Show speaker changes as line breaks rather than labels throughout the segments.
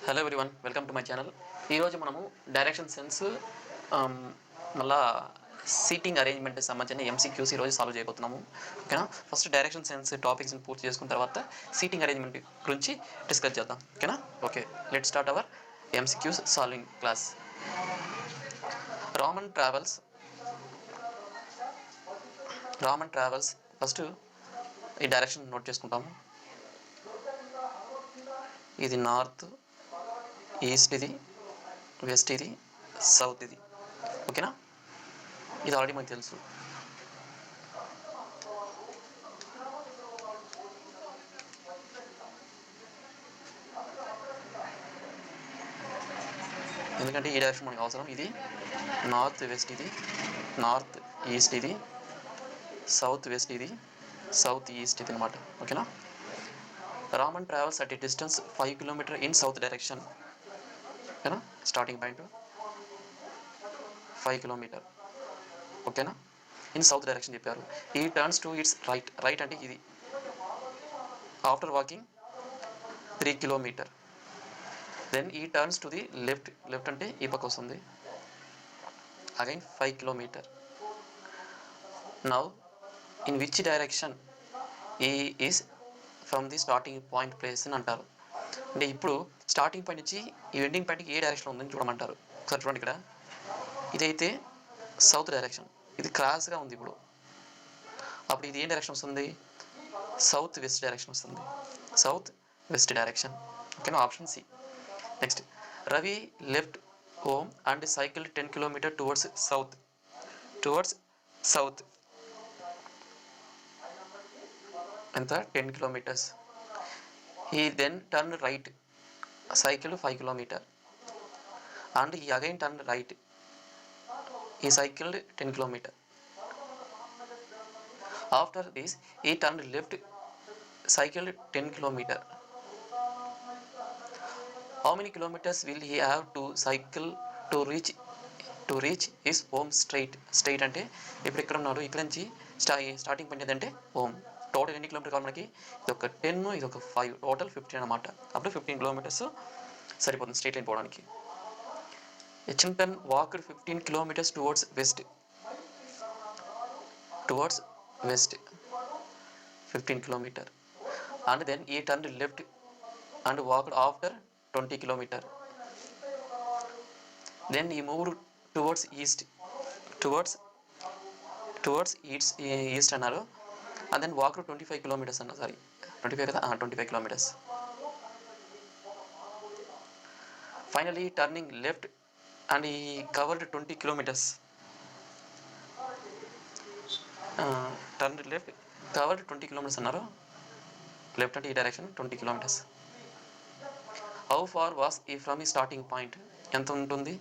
Hello everyone, welcome to my channel. ఈరోజు మనము direction sense మళ్ళా సీటింగ్ అరేంజ్మెంట్కి సంబంధించిన ఎంసీక్యూస్ ఈరోజు సాల్వ్ చేయబోతున్నాము. ఓకేనా? ఫస్ట్ డైరెక్షన్ సెన్స్ టాపిక్స్ని పూర్తి చేసుకున్న తర్వాత సీటింగ్ అరేంజ్మెంట్ గురించి డిస్కస్ చేద్దాం. ఓకేనా? Okay, let start our MCQs solving class. Raman travels first ఈ డైరెక్షన్ నోట్ చేసుకుంటాము. ఇది నార్త్, ఈస్ట్, ఇది వెస్ట్, ఇది సౌత్, ఇది ఓకేనా? ఇది ఆల్రెడీ మనకు తెలుసు. ఎందుకంటే ఈ డైరెక్షన్ మనకు అవసరం. ఇది నార్త్ వెస్ట్, ఇది నార్త్ ఈస్ట్, ఇది సౌత్ వెస్ట్, ఇది సౌత్ ఈస్ట్, ఇది అనమాట. ఓకేనా? Raman travels at a distance 5 km in south direction. ఓకేనా? Starting point 5 km. ఓకేనా? ఇన్ సౌత్ డైరెక్షన్ చెప్పారు. He turns to its right అంటే ఇది. After walking 3 km. Then he turns to the left అంటే ఈ పక్క వస్తుంది. Again 5 km. Now in which direction he is from the starting point place అని అంటారు. అంటే ఇప్పుడు స్టార్టింగ్ పాయింట్ నుంచి ఈ ఎండింగ్ పాయింట్కి ఏ డైరెక్షన్ ఉందని చూడమంటారు. ఒకసారి చూడండి, ఇక్కడ ఇదైతే సౌత్ డైరెక్షన్, ఇది క్రాస్గా ఉంది. ఇప్పుడు అప్పుడు ఇది ఏ డైరెక్షన్ వస్తుంది? సౌత్ వెస్ట్ డైరెక్షన్ వస్తుంది. South west direction. ఓకేనా? Option C. Next, Ravi left home and cycle 10 km towards south. ఎంత? 10 km. He then turned right, cycled 5 km, and he again turned right. He cycled 10 km. After this, he turned left, cycled 10 km. How many kilometers will he have to cycle to reach his home straight అంటే ఇప్పుడు ఇక్కడ ఉన్నాడు, ఇక్కడ నుంచి starting point ఏంటంటే home. Total ఎన్ని kilometre కావాలి మనకి? ఇది ఒక 10, ఇది ఒక 5, టోటల్ 15 అనమాట. అప్పుడు 15 km సరిపోతుంది స్ట్రైట్ లైన్ పోవడానికి. Echington walked 15 km towards west. 15 km. And then he turned left and walked after 20 km. Then he moved towards east అన్నారు. and then walked 25 km అన్న. సారీ, 25 కదా? 25 km. Finally turning left and he covered 20 km. Turned left, covered 20 km అన్నారు. Left అంటే ఈ direction 20 km. How far was he from the starting point? ఎంత ఉంటుంది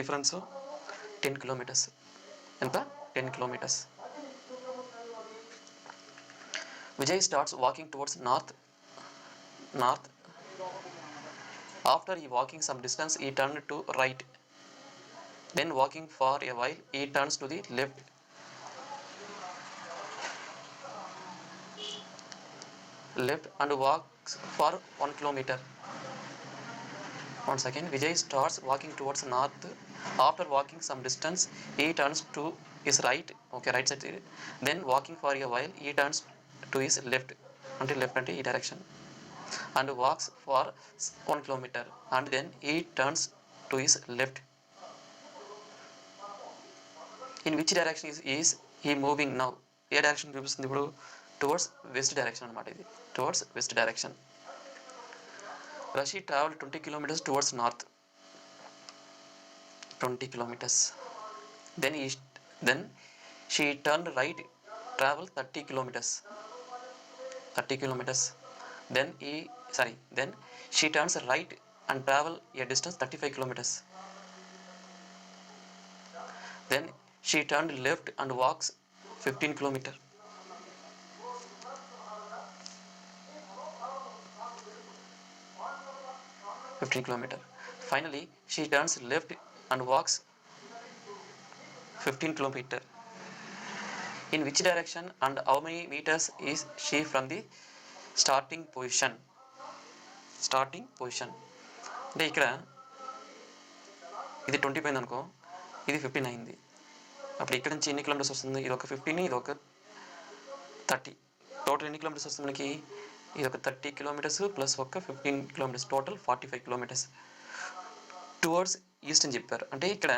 difference? 10 km. ఎంత? 10 km. Vijay starts walking towards north. After he walking some distance, he turned to right. Then walking for a while, he turns to the left. And walks for 1 km. Once again, Vijay starts walking towards north. After walking some distance, he turns to his right. Okay, right side. Then walking for a while, he turns to his left. Until left అంటే ఈ direction. And walks for 1 km. And then he turns to his left. In which direction is he moving now? A direction చూపిస్తుంది ఇప్పుడు? Towards west direction అనమాట. ఇది towards west direction. Rashi traveled 20 km towards north. 20 km. Then she turned right, traveled 30 km. 30 km. Then she turns right and travel a distance 35 km. Then she turned left and walks 15 km. 15 km. Finally, she turns left and walks 15 km. In which direction and how many meters is she from the starting position? Starting position. అంటే ఇక్కడ ఇది 20 పోయింది అనుకో, ఇది 15 అయింది. అప్పుడు ఇక్కడ నుంచి ఎన్ని కిలోమీటర్స్ వస్తుంది? ఇది ఒక 15, ఇది ఒక 30. టోటల్ ఎన్ని కిలోమీటర్స్ వస్తుంది మనకి? ఇది ఒక 30 కిలోమీటర్స్ ప్లస్ ఒక 15 kilometres, total 45 kilometres towards east అని చెప్పారు. అంటే ఇక్కడ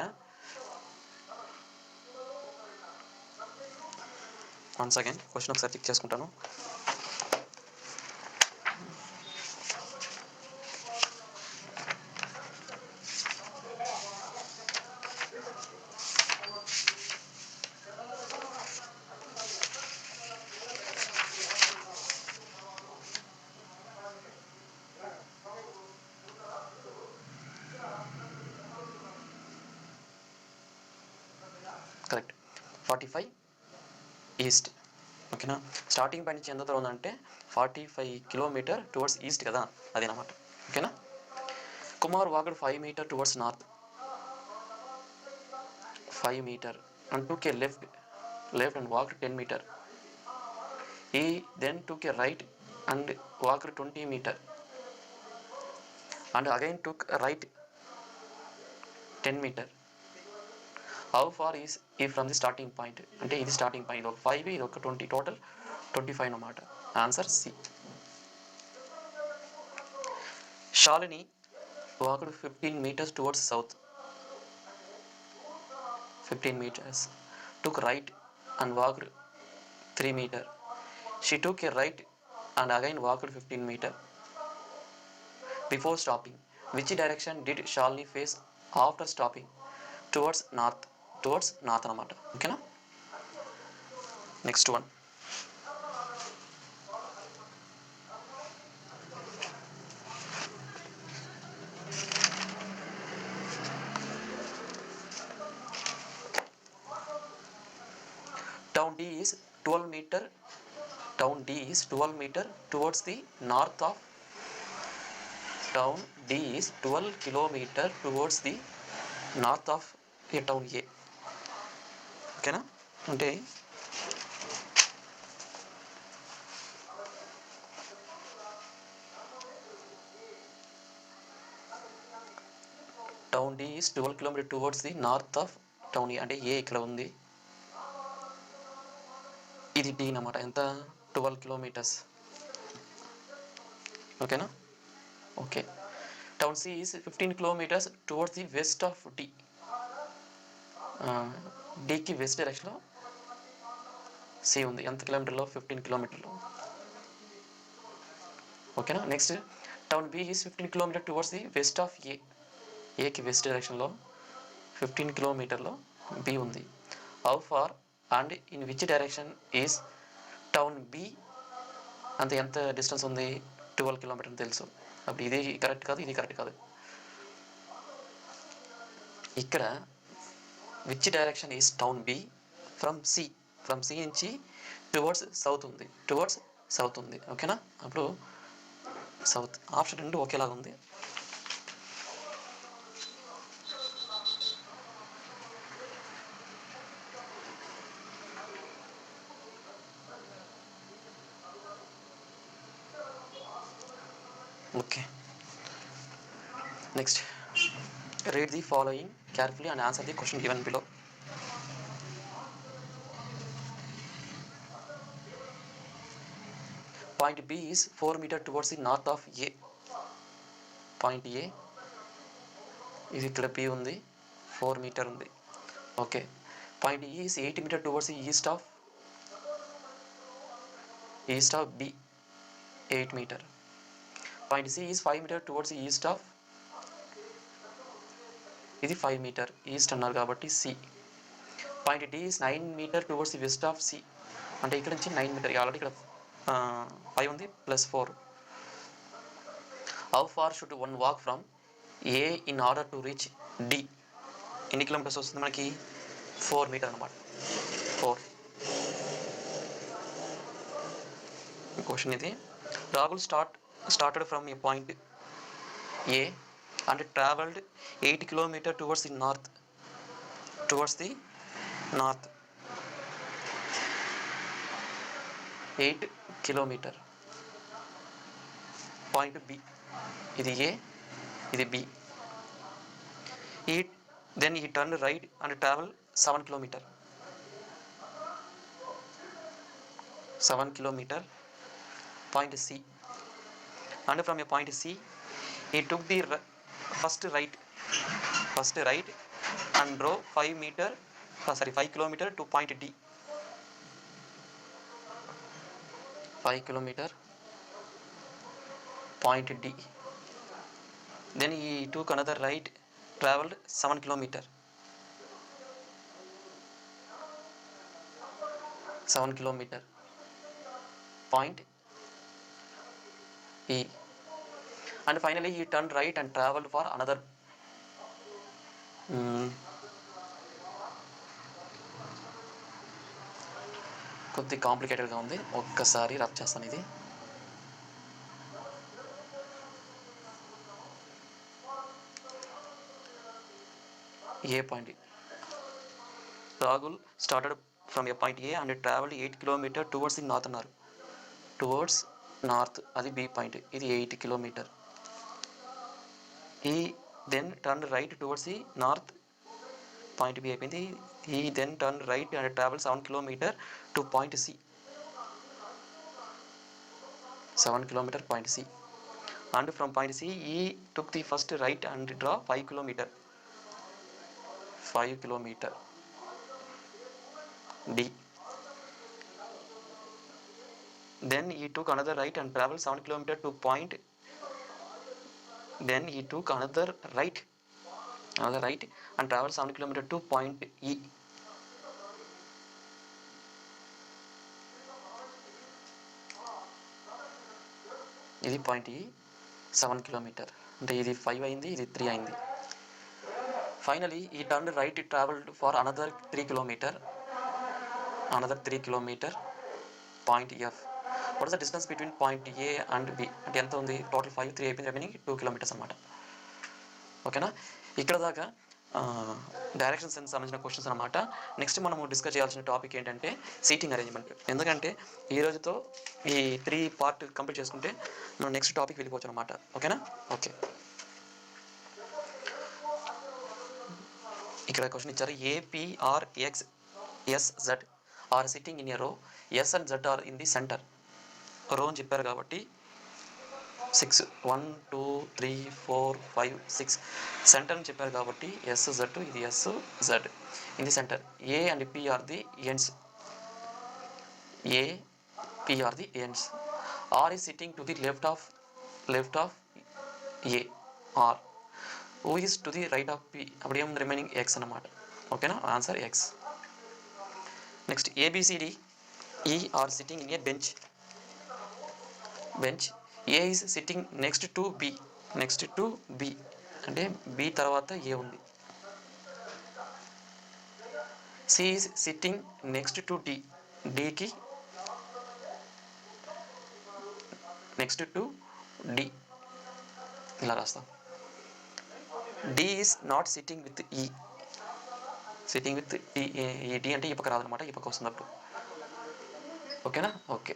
వన్స్ అగైన్ క్వశ్చన్ ఒకసారి చెక్ చేసుకుంటాను. Correct, 45 east. ఓకేనా? స్టార్టింగ్ పాయింట్ నుంచి ఎంత దూరం ఉందంటే 45 కిలోమీటర్ టువర్డ్స్ ఈస్ట్ కదా, అదేనమాట. ఓకేనా? Kumar walked 5 metre towards north, 5 metre and took a left and walked 10 meter. He then took a right and walked 20 meter and again took a right 10 meter. How far is he from the starting point? అంటే ఇది starting point, ఇది ఒక 5, ఇది ఒక 20, total 25 అన్నమాట. Answer C. Shalini walked 15 meters towards south, 15 meters, took right and walked 3 meter. She took a right and again walked 15 meter before stopping. Which direction did Shalini face after stopping? Towards north. Towards north అన్నమాట. ఓకేనా? Next one. Town D is 12 meter. Town D is 12 meter towards the north of. Town D is 12 kilometer towards the north of a town A. ఓకేనా? అంటే town D is 12 kilometre towards the north of town A. అంటే A ఇక్కడ ఉంది, ఇది D అన్నమాట. ఎంత? 12 kilometres. ఓకేనా? Okay. Town C is 15 kilometres towards the west of D. డికి వెస్ట్ డైరెక్షన్లో సి ఉంది. ఎంత కిలోమీటర్లో? 15 కిలోమీటర్లో. ఓకేనా? Next town B is 15 kilometre towards the west of A. ఏకి వెస్ట్ డైరెక్షన్లో 15 కిలోమీటర్లో బి ఉంది. How far and in which direction is town B? అంత ఎంత డిస్టెన్స్ ఉంది? 12 కిలోమీటర్ తెలుసు. అప్పుడు ఇది కరెక్ట్ కాదు, ఇది కరెక్ట్ కాదు. ఇక్కడ which direction is town B from C. From C నుంచి టువర్డ్స్ సౌత్ ఉంది, టువర్డ్స్ సౌత్ ఉంది. ఓకేనా? అప్పుడు సౌత్. ఆప్షన్ 2 ఒకేలాగా ఉంది. Okay. Next, read the following carefully and answer the question given below. Point B is 4 meter towards the north of A. Point A ఇది ఇక్కడ B ఉంది, 4 meter ఉంది. Okay. Point E is 8 meter towards the east of B, 8 meter. Point C is 5 meter towards the east of, ఇది 5 meter, east అన్నారు కాబట్టి C. Point D is 9 meter towards the west of C. అంటే ఇక్కడ నుంచి 9 meter, already ఇక్కడ 5 ఉంది plus 4. How far should one walk from A in order to reach D? ఎన్ని kilometres వస్తుంది మనకి? 4 meter అన్నమాట. 4. క్వశ్చన్ ఇది. Rahul started from a point A and traveled 8 kilometer towards the north. 8 kilometer. Point B. ఇది A, ఇది B. Then he turned right and traveled 7 kilometers. 7 kilometers, point C. And from a point C, he took the first right and drove 5 kilometers to point D. 5 kilometers, point D. Then he took another right, traveled 7 kilometers. 7 kilometers, point E. And finally he turned right and traveled for another కొద్ది కాంప్లికేటెడ్గా ఉంది, ఒక్కసారి rub చేస్తాను. ఇది A point. Rahul started from A point A and travelled 8 kilometers towards the north అన్నారు. Towards north, అది B point. ఇది 8 kilometers. ఈ then turn right towards the north, point B అయిపోయింది. ఈ then turn right and travel 7 kilometers to point C. 7 kilometers, point C. And from point C, he took the first right and draw 5 kilometers. 5 kilometers, D. Then he took another right and traveled 7 kilometers to point. Then he took another right and traveled 7 kilometers to point E. ఇది point E, 7 kilometers. అంటే ఇది 5 అయింది, ఇది 3 అయింది. Finally ఈ turn right travelled for another 3 kilometers. Point F. What is the distance between point A and B? అంటే ఎంత ఉంది? టోటల్ 5, 3 అయిపోయింది, రిమైనింగ్ 2 kilometers అనమాట. ఓకేనా? ఇక్కడ దాకా డైరెక్షన్ సెన్స్ సంబంధించిన క్వశ్చన్స్ అనమాట. నెక్స్ట్ మనము డిస్కస్ చేయాల్సిన టాపిక్ ఏంటంటే సీటింగ్ అరేంజ్మెంట్. ఎందుకంటే ఈ రోజుతో ఈ 3 పార్ట్ కంప్లీట్ చేసుకుంటే మనం నెక్స్ట్ టాపిక్ వెళ్ళిపోవచ్చు అనమాట. ఓకేనా? ఓకే. ఇక్కడ క్వశ్చన్ ఇచ్చారు. APRXSZ are sitting in a row, S and Z are in the centre. Row అని చెప్పారు కాబట్టి 6, 1, 2, 3, 4, 5, 6 సెంటర్ అని చెప్పారు కాబట్టి SZ, ఇది SZ in the centre. A and P are the ends. R is sitting to the left of A. R. Who is to the right of P? అప్పుడు ఏం remaining X అన్నమాట. ఓకేనా? Answer X. Next ABCD E are sitting in a bench. A is sitting next to B. అంటే B తర్వాత A ఉంది. C is sitting next to D. Dకి next to D. ఇలా రాస్తాం. D is not sitting with E. Sitting with D. D అంటే ఈ పక్క రాదనమాట, ఈ పక్క వస్తుంది అప్పుడు. ఓకేనా? Okay.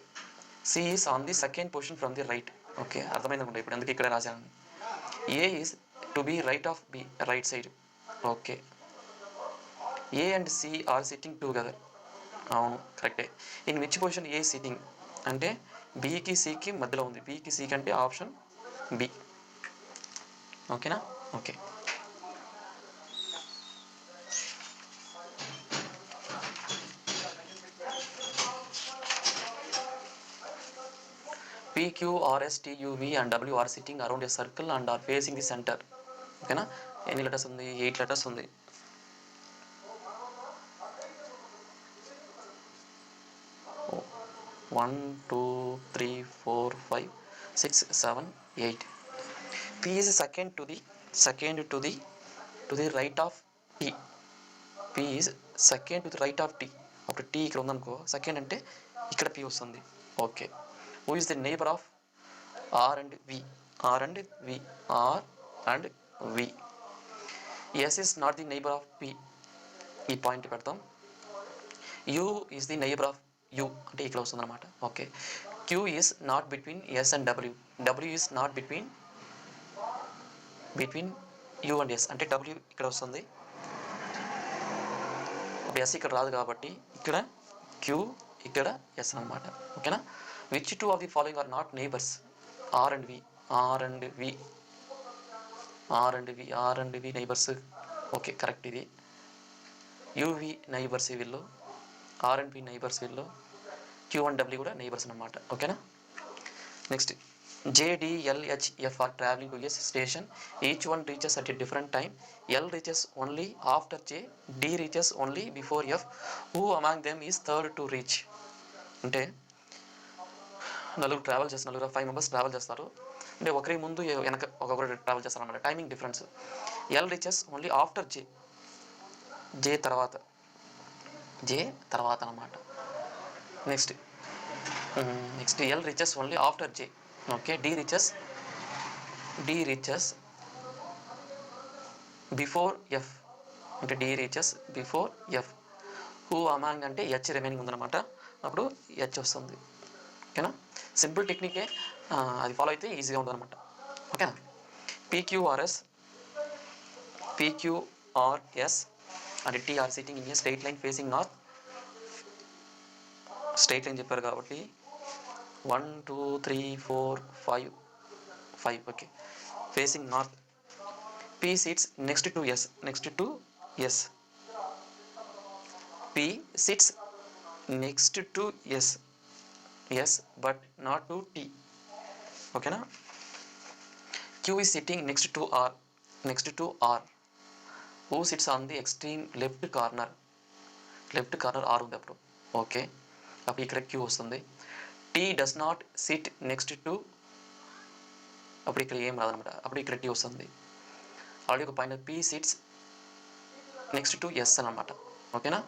C is on the second position from the right. Okay, అర్థమైంది అనుకుంటా ఇప్పుడు ఎందుకు ఇక్కడ రాశాను. A is to be right of B, right side. Okay. A and C are sitting together. అవును, కరెక్టే. In which position a sitting అంటే బికి సికి మధ్యలో ఉంది. బికి సికి అంటే ఆప్షన్ బి. ఓకేనా? Okay. P, Q, R, S, T, U, V and W are sitting around a circle and are facing the center. ఓకేనా? ఎన్ని లెటర్స్ ఉంది? 8 లెటర్స్ ఉంది. One, 2, 3, 4, 5, 6, 7, 8. P is second to the right of T. P is second to the right of T. అప్పుడు T ఇక్కడ ఉందనుకో, second అంటే ఇక్కడ P వస్తుంది. Okay. Who is the neighbor of R and V? R and V. S is not the neighbor of P. ఈ point పెడతాం. U is the neighbor of U అంటే ఇక్కడ వస్తుంది అనమాట. Okay. Q is not between S and W. W is not between between U and S అంటే W ఇక్కడ వస్తుంది, yes ఇక్కడ రాదు కాబట్టి ఇక్కడ క్యూ ఇక్కడ ఎస్ అనమాట. ఓకేనా. Which two of the following are not neighbours? R and V, R and V, R and V, R and V neighbours. Okay correct. ఇది యూవి నైబర్స్ వీళ్ళు, ఆర్ అండ్ వి నైబర్స్ వీళ్ళు, Q and W కూడా neighbours అనమాట. ఓకేనా. Next JDLHF are traveling to S station. Each one reaches at a different time. L reaches only after J. D reaches only before F. Who among them is third to reach? అంటే నలుగురు travel చేస్తారు, నలుగురు 5 members travel చేస్తారు. అంటే ఒకరి ముందు వెనక ఒకరు ట్రావెల్ చేస్తారు అన్నమాట. Timing difference. L reaches only after J, J తర్వాత అన్నమాట. Next L reaches only after J. Okay. D reaches before F, అంటే D reaches before F. Who among అంటే హెచ్ రిమైనింగ్ ఉందన్నమాట, అప్పుడు హెచ్ వస్తుంది. ఓకేనా. సింపుల్ టెక్నికే, అది ఫాలో అయితే ఈజీగా ఉంటుందన్నమాట. ఓకేనా. PQRS and T are sitting in a straight line facing north. Straight line చెప్పారు కాబట్టి 1 2 3 4 5. Okay. Facing north. P sits next to S, P sits next to S but not to T. ఓకేనా. Q is sitting next to R. Who sits on the extreme left corner R ఉంది అప్పుడు. Okay. అప్పుడు ఇక్కడ Q వస్తుంది. T does not sit next to, అప్పుడు ఇక్కడ ఏం రాదనమాట, అప్పుడు ఇక్కడ T వస్తుంది. ఆల్రెడీ ఒక point P sits next to S అనమాట. ఓకేనా.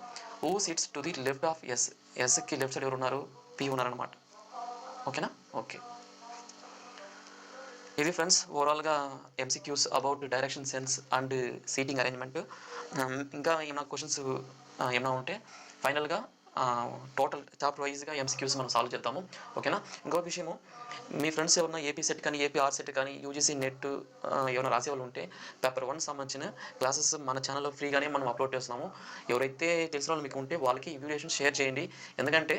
Who sits to the left of S, ఎస్కి లెఫ్ట్ సైడ్ ఎవరు ఉన్నారు? P ఉన్నారనమాట. ఓకేనా. ఓకే. ఇది ఫ్రెండ్స్ ఓవరాల్గా MCQs about direction sense and seating arrangement. ఇంకా ఏమైనా క్వశ్చన్స్ ఏమైనా ఉంటే ఫైనల్గా టోటల్ చాప్టర్ వైజ్గా MCQs మనం సాల్వ్ చేద్దాము. ఓకేనా. ఇంకొక విషయము, మీ ఫ్రెండ్స్ ఎవరైనా ఏపీ సెట్ కానీ APR సెట్ కానీ UGC నెట్ ఏమైనా రాసే వాళ్ళు ఉంటే పేపర్ 1 సంబంధించిన క్లాసెస్ మన ఛానల్లో ఫ్రీగానే మనం అప్లోడ్ చేస్తున్నాము. ఎవరైతే తెలిసిన వాళ్ళు మీకు ఉంటే వాళ్ళకి ఈ వీడియోస్ షేర్ చేయండి. ఎందుకంటే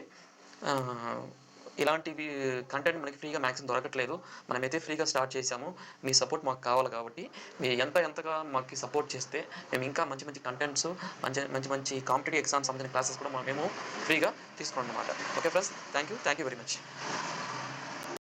ఇలాంటివి కంటెంట్ మనకి ఫ్రీగా మ్యాక్సిమం దొరకట్లేదు. మనమైతే ఫ్రీగా స్టార్ట్ చేసాము. మీ సపోర్ట్ మాకు కావాలి కాబట్టి మీరు ఎంతగా మాకు సపోర్ట్ చేస్తే మేము ఇంకా మంచి కంటెంట్స్, మంచి కాంపిటేటివ్ ఎగ్జామ్స్ సంబంధించిన క్లాసెస్ కూడా మేము ఫ్రీగా తీసుకున్నాం అనమాట. Okay friends, thank you very much.